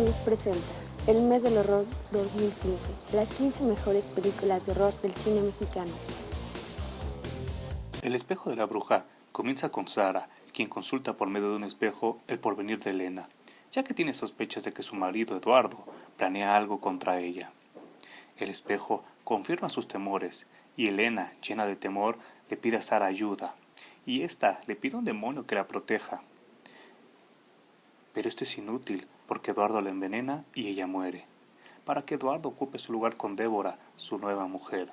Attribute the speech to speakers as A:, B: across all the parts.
A: News presenta el mes del horror 2015, las 15 mejores películas de horror del cine mexicano.
B: El espejo de la bruja comienza con Sara, quien consulta por medio de un espejo el porvenir de Elena, ya que tiene sospechas de que su marido Eduardo planea algo contra ella. El espejo confirma sus temores y Elena, llena de temor, le pide a Sara ayuda, y ésta le pide a un demonio que la proteja. Pero esto es inútil porque Eduardo la envenena y ella muere, para que Eduardo ocupe su lugar con Débora, su nueva mujer.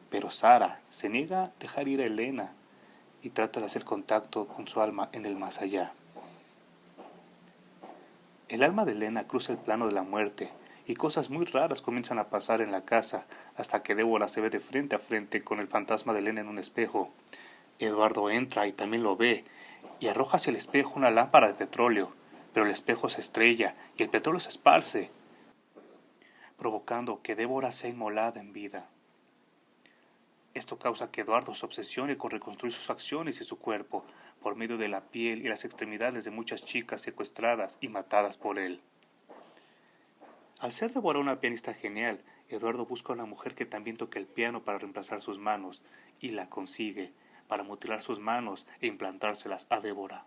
B: Pero Sara se niega a dejar ir a Elena y trata de hacer contacto con su alma en el más allá. El alma de Elena cruza el plano de la muerte y cosas muy raras comienzan a pasar en la casa hasta que Débora se ve de frente a frente con el fantasma de Elena en un espejo. Eduardo entra y también lo ve y arroja hacia el espejo una lámpara de petróleo, pero el espejo se estrella y el petróleo se esparce, provocando que Débora sea inmolada en vida. Esto causa que Eduardo se obsesione con reconstruir sus facciones y su cuerpo por medio de la piel y las extremidades de muchas chicas secuestradas y matadas por él. Al ser Débora una pianista genial, Eduardo busca a una mujer que también toque el piano para reemplazar sus manos, y la consigue, para mutilar sus manos e implantárselas a Débora.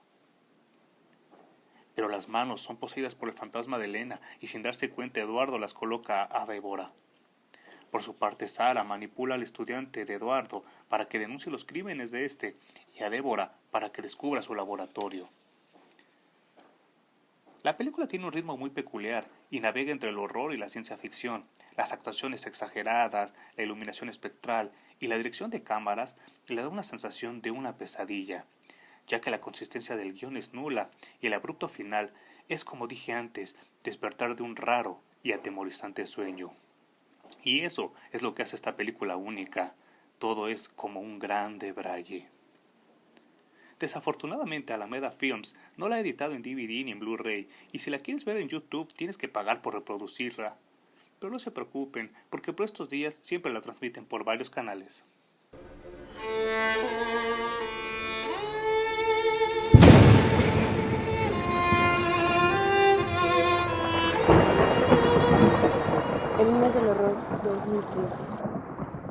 B: Pero las manos son poseídas por el fantasma de Elena, y sin darse cuenta Eduardo las coloca a Débora. Por su parte, Sara manipula al estudiante de Eduardo para que denuncie los crímenes de este, y a Débora para que descubra su laboratorio. La película tiene un ritmo muy peculiar y navega entre el horror y la ciencia ficción. Las actuaciones exageradas, la iluminación espectral y la dirección de cámaras le da una sensación de una pesadilla, ya que la consistencia del guión es nula y el abrupto final es, como dije antes, despertar de un raro y atemorizante sueño. Y eso es lo que hace esta película única. Todo es como un grande braille. Desafortunadamente Alameda Films no la ha editado en DVD ni en Blu-ray, y si la quieres ver en YouTube tienes que pagar por reproducirla. Pero no se preocupen, porque por estos días siempre la transmiten por varios canales.
A: El mes del horror 2015.